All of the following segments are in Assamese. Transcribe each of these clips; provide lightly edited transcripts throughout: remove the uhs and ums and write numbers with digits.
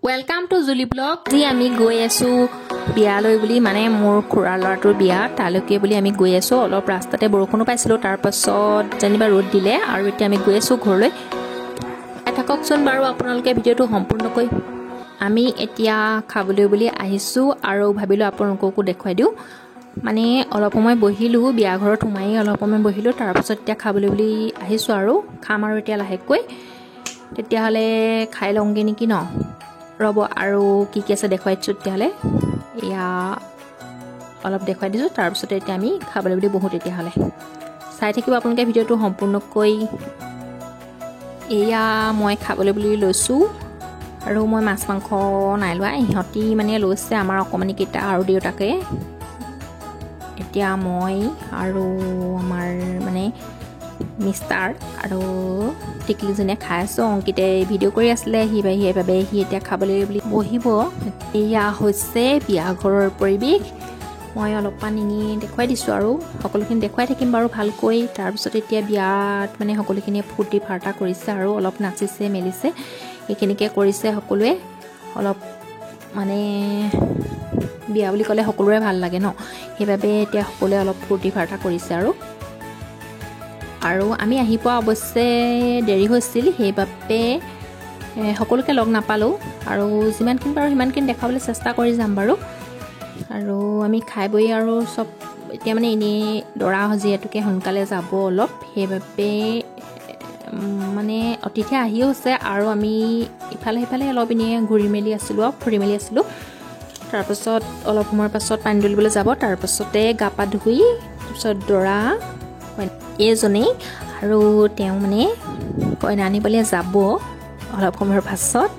Welcome to Zuli Blog. Ji ami goi asu bialoi buli mane mor khura laratur biya taloke buli ami goi asu olop rastate borokono paisilo tar pasot janiba rod dile aru eta ami goi asu ghorloi etakokson baru apnalke video to সম্পূৰ্ণ কই আমি এতিয়া খাবলৈ বুলি আহিছো আৰু ভাবিলো আপোনালোককো দেখাই দিও মানে অলপ সময় বহিলো বিয়া ঘৰত সোমাই অলপ সময় বহিলো তাৰ পাছত এতিয়া খাবলৈ বুলি আহিছো আৰু খাম আৰু এতিয়া লাহেকৈ তেতিয়া হলে খাই লংগে নেকি ন ৰব আৰু কি কি আছে দেখাইছো তেতিয়া হলে ইয়া অলপ দেখাই দিছো তাৰ পাছত এতিয়া আমি খাবলৈ বুলি বহুত এতিয়া হলে চাই থাকিব আপোনালোকে ভিডিওটো সম্পূৰ্ণকৈ এয়া মই খাবলৈ বুলি লৈছো আৰু মই মাছ মাংস নাই লোৱা ইহতি মানে লৈছে আমাৰ অকমানি কিটা আৰু দেউতাকে এতিয়া মই আৰু আমাৰ মানে মিষ্টাৰ আৰু টিকলিজনে খাই আছো অংকিতে ভিডিও কৰি আসলে হি বাবে হি এতিয়া খাবলৈ বুলি বহিব এয়া হৈছে বিয়া ঘৰৰ পৰিবেশ মই অলপ পানী দেখুৱাই দিছো আৰু সকলোখিনি দেখুৱাই থাকিম বাৰু ভালকৈ তাৰ পিছত এতিয়া বিয়াত মানে সকলোখিনি ফুটি ফাটা কৰিছে আৰু অলপ নাচিছে মেলিছে এইখিনিকে কৰিছে সকলোৱে অলপ মানে বিয়া বুলি ক'লে সকলোৰে ভাল লাগে ন সেইবাবে এতিয়া সকলোৱে অলপ ফুটি ফাটা কৰিছে আৰু আমি আহি পোৱা অৱশ্যে দেৰি হৈছিল সেইবাবে সকলোকে লগ নাপালো আৰু যিমানখিনি পাৰো সিমানখিনি দেখাবলৈ চেষ্টা কৰি যাম বাৰু আৰু আমি খাই বই আৰু সব এতিয়া মানে ইনে দৰা হজিয়াটোকে সোনকালে যাব অলপ সেইবাবে মানে অতিথি আহি হৈছে আৰু আমি ইফালে অলপ ইনে ঘূৰি মেলি আছিলো তাৰ পাছত অলপ সময়ৰ পাছত পানী তুলিবলৈ যাব তাৰ পাছতে গাপা ধুই তাৰপিছত দৰা এজনে আৰু তেওঁ মানে কইনা আনিবলৈ যাব অলপ সময়ৰ পাছত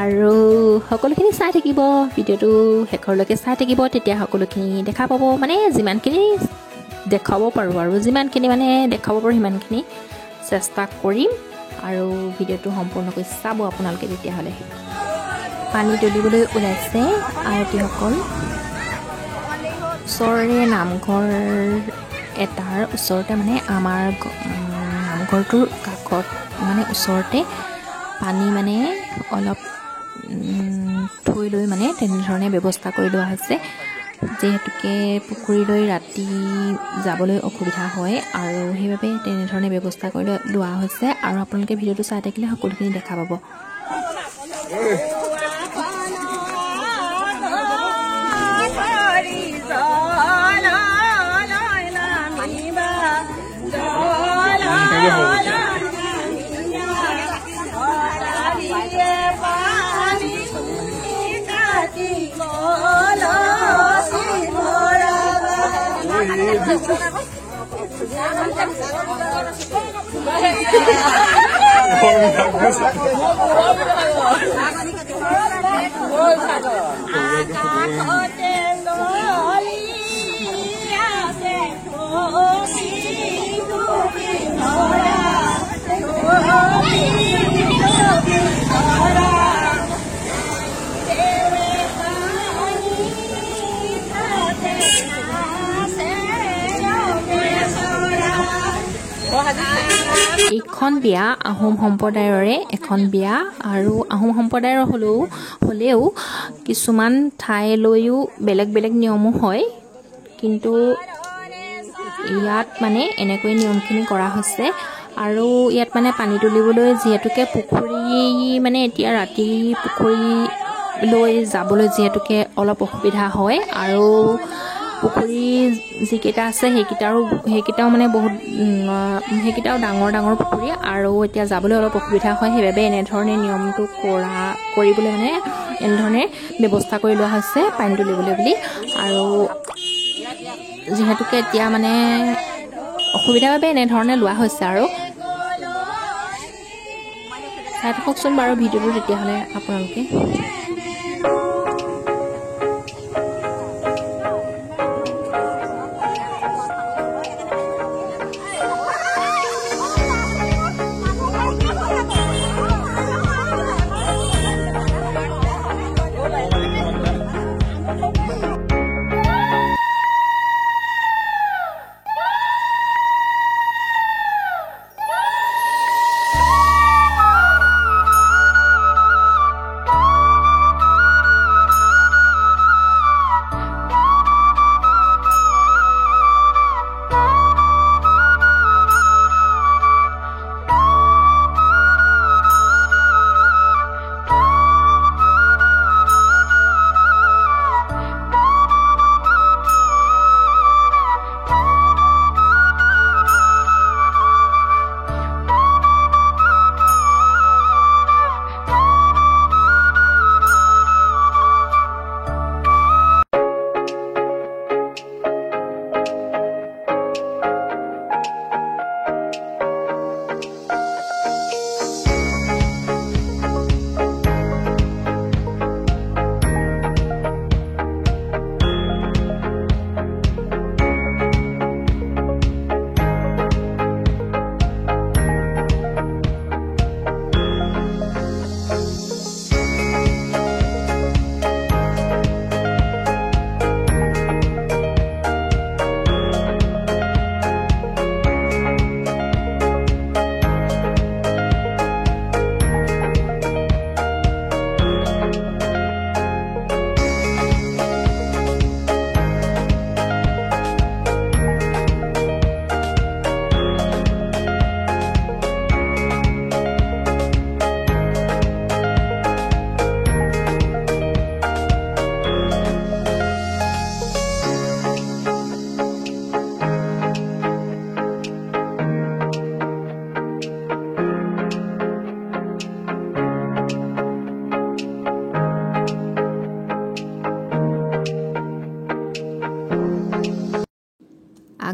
আৰু সকলোখিনি চাই থাকিব ভিডিওটো শেষৰলৈকে চাই থাকিব তেতিয়া সকলোখিনি দেখা পাব মানে যিমানখিনি দেখাব পাৰো আৰু যিমানখিনি মানে দেখাব পাৰো সিমানখিনি চেষ্টা কৰিম আৰু ভিডিওটো সম্পূৰ্ণকৈ চাব আপোনালোকে তেতিয়া হলে পানী তুলিবলৈ ওলাইছে আয়তীসকল ওচৰৰে নামঘৰ এটাৰ ওচৰতে মানে আমাৰ নামঘৰটোৰ কাষত মানে ওচৰতে পানী মানে অলপ থৈ লৈ মানে তেনেধৰণে ব্যৱস্থা কৰি লোৱা হৈছে যেহেতুকে পুখুৰীলৈ ৰাতি যাবলৈ অসুবিধা হয় আৰু সেইবাবে তেনেধৰণে ব্যৱস্থা কৰি লোৱা হৈছে আৰু আপোনালোকে ভিডিওটো চাই থাকিলে সকলোখিনি দেখা পাব এইখন বিয়া আহোম সম্প্ৰদায়ৰে এখন বিয়া আৰু আহোম সম্প্ৰদায়ৰ হলেও কিছুমান ঠাইলৈও বেলেগ নিয়মো হয় কিন্তু ইয়াত মানে এনেকৈ নিয়মখিনি কৰা হৈছে আৰু ইয়াত মানে পানী তুলিবলৈ যেহেতুকে পুখুৰী মানে এতিয়া ৰাতি পুখুৰীলৈ যাবলৈ যেহেতুকে অলপ অসুবিধা হয় আৰু পুখুৰী যিকেইটা আছে সেইকেইটাও মানে বহুত সেইকেইটাও ডাঙৰ পুখুৰী আৰু এতিয়া যাবলৈ অলপ অসুবিধা হয় সেইবাবে এনেধৰণে নিয়মটো কৰিবলৈ মানে এনেধৰণে ব্যৱস্থা কৰি লোৱা হৈছে পানী তুলিবলৈ বুলি আৰু যিহেতুকে এতিয়া মানে অসুবিধাৰ বাবে এনেধৰণে লোৱা হৈছে আৰু চাই থাককচোন বাৰু ভিডিওটো তেতিয়াহ'লে আপোনালোকে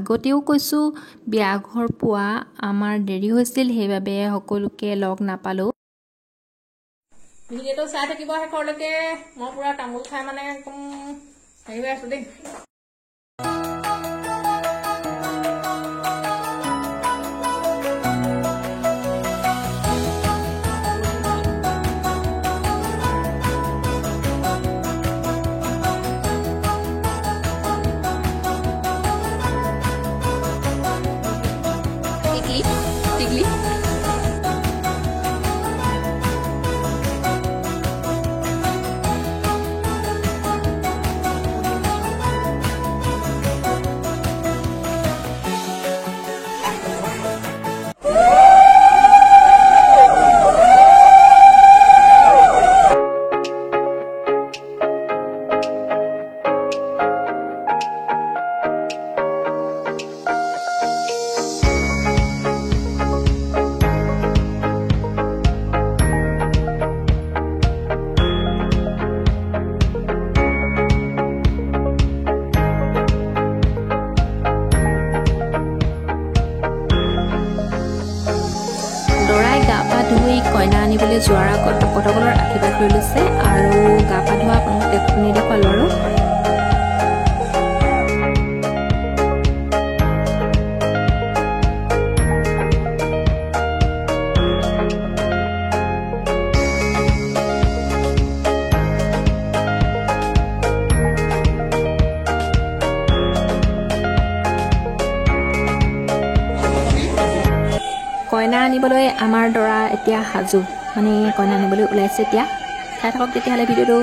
আগতেও কৈছোঁ বিয়া ঘৰ পোৱা আমাৰ দেৰি হৈছিল, সেইবাবে সকলোকে লগ নাপালোঁ। ভিডিঅ'টো চাই থাকিব শেষৰলৈকে। মই পুৰা তামোল খাই মানে একদম হেৰি হৈ আছো দেই। কইনা আনিবলৈ যোৱাৰ আগত ভকতসকলৰ আশীৰ্বাদ লৈ লৈছে আৰু গা পা ধোৱা আপোনালোকক নেদেখুৱালোঁ আৰু কইনা আনিবলৈ আমাৰ দৰা এতিয়া সাজু, মানে কইনা আনিবলৈ ওলাইছে। এতিয়া চাই থাকক তেতিয়াহ'লে ভিডিঅ'টো।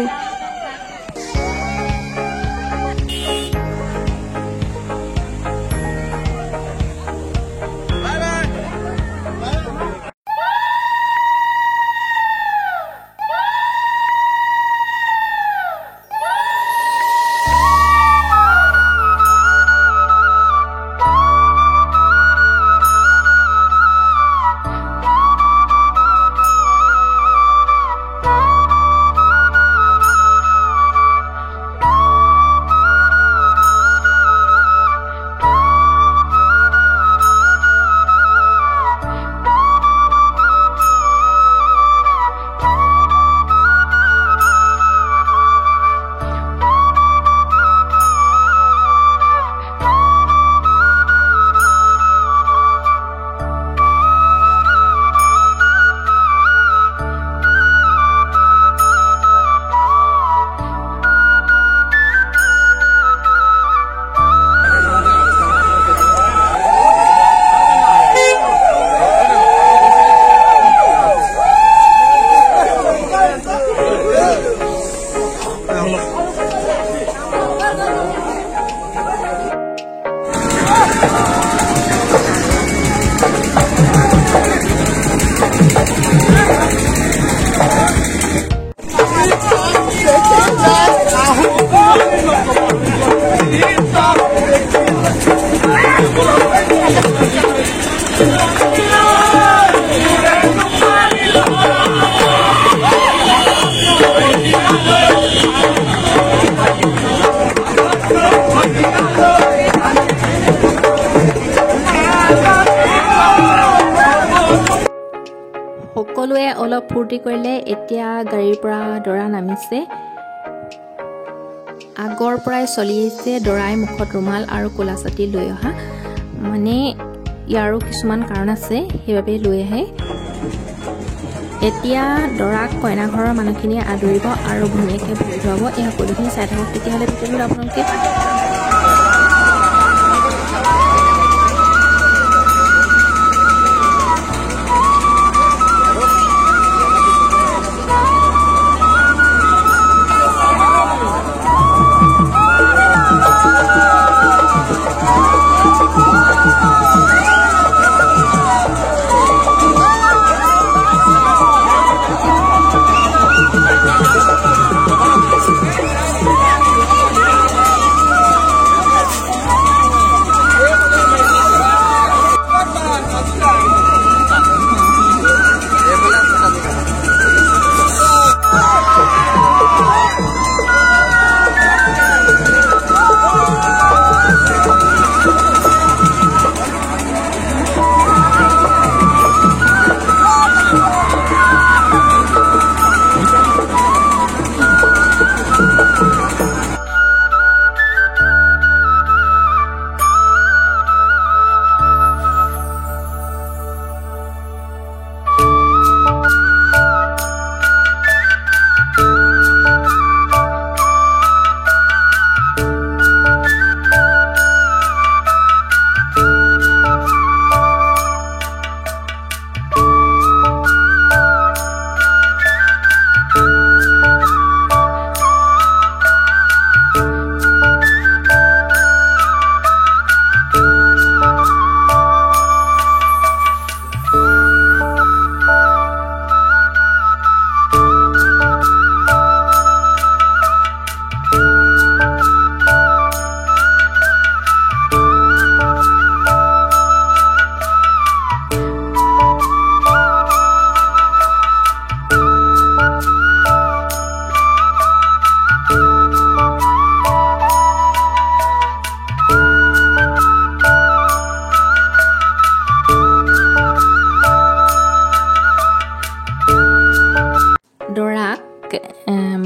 সকলোৱে অলপ ফূৰ্তি কৰিলে। এতিয়া গাড়ীৰ পৰা দৰা নামিছে। আগৰ পৰাই চলি আহিছে দৰাই মুখত ৰুমাল আৰু ক'লা ছাতি লৈ অহা, মানে ইয়াৰো কিছুমান কাৰণ আছে, সেইবাবে লৈ আহে। এতিয়া দৰাক কইনা ঘৰৰ মানুহখিনিয়ে আদৰিব আৰু ধুনীয়াকৈ ভৰি ধুৱাব। এই সকলোখিনি চাই থাকক তেতিয়াহ'লে ভিডিঅ'টো আপোনালোকে।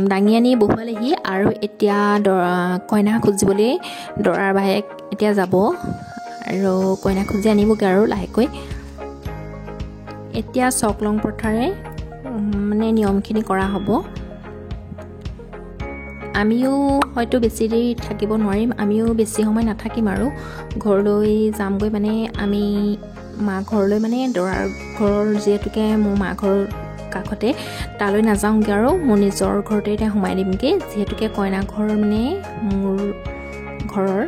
দাঙি আনি বহুৱালেহি আৰু এতিয়া কইনা খুজিবলৈ দৰাৰ ভায়েক এতিয়া যাব আৰু কইনা খুজি আনিবগৈ আৰু লাহেকৈ এতিয়া চকলং প্ৰথাৰে মানে নিয়মখিনি কৰা হ'ব আমিও হয়তো বেছি দেৰি থাকিব নোৱাৰিম আমিও বেছি সময় নাথাকিম আৰু ঘৰলৈ যামগৈ মানে আমি মা ঘৰলৈ মানে দৰাৰ ঘৰৰ যিহেতুকে মোৰ মা ঘৰৰ কাষতে তালৈ নাযাওঁগৈ আৰু মোৰ নিজৰ ঘৰতে এতিয়া সোমাই দিমগৈ যিহেতুকে কইনা ঘৰ মানে মোৰ ঘৰৰ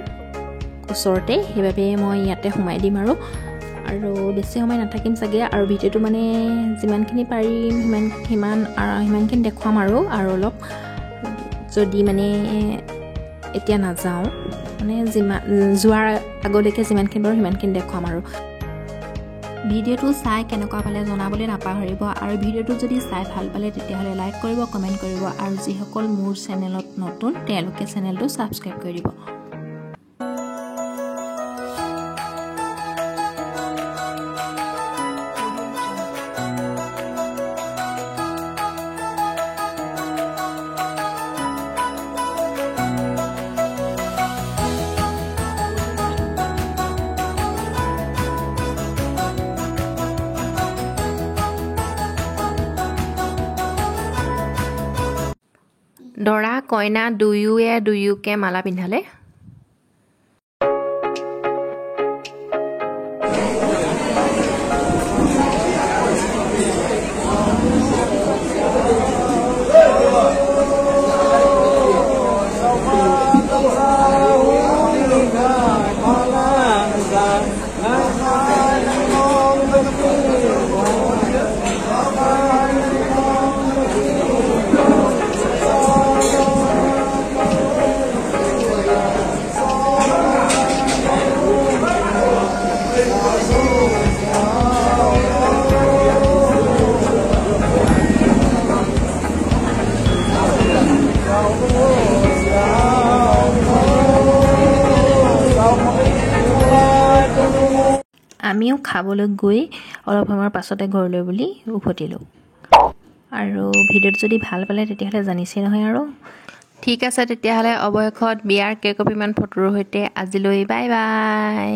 ওচৰতে সেইবাবে মই ইয়াতে সোমাই দিম আৰু বেছি সময় নাথাকিম চাগে আৰু ভিডিঅ'টো মানে যিমানখিনি পাৰিম সিমানখিনি দেখুৱাম আৰু অলপ যদি মানে এতিয়া নাযাওঁ মানে যোৱাৰ আগলৈকে যিমানখিনি বাৰু সিমানখিনি দেখুৱাম আৰু ভিডিঅ'টো চাই কেনেকুৱা পালে জনাবলৈ নাপাহৰিব আৰু ভিডিঅ'টো যদি চাই ভাল পালে তেতিয়াহ'লে লাইক কৰিব কমেণ্ট কৰিব আৰু যিসকল মোৰ চেনেলত নতুন তেওঁলোকে চেনেলটো ছাবস্ক্ৰাইব কৰি দিব দৰা কইনা দুয়োকে মালা পিন্ধালে আমিও খাবলৈ গৈ অলপ সময়ৰ পাছতে ঘৰলৈ বুলি উভতিলোঁ আৰু ভিডিঅ'টো যদি ভাল পালে তেতিয়াহ'লে জানিছে নহয় আৰু ঠিক আছে তেতিয়াহ'লে অৱশেষত বিয়াৰ কেইকপিমান ফটোৰ সৈতে আজিলৈ বাই বাই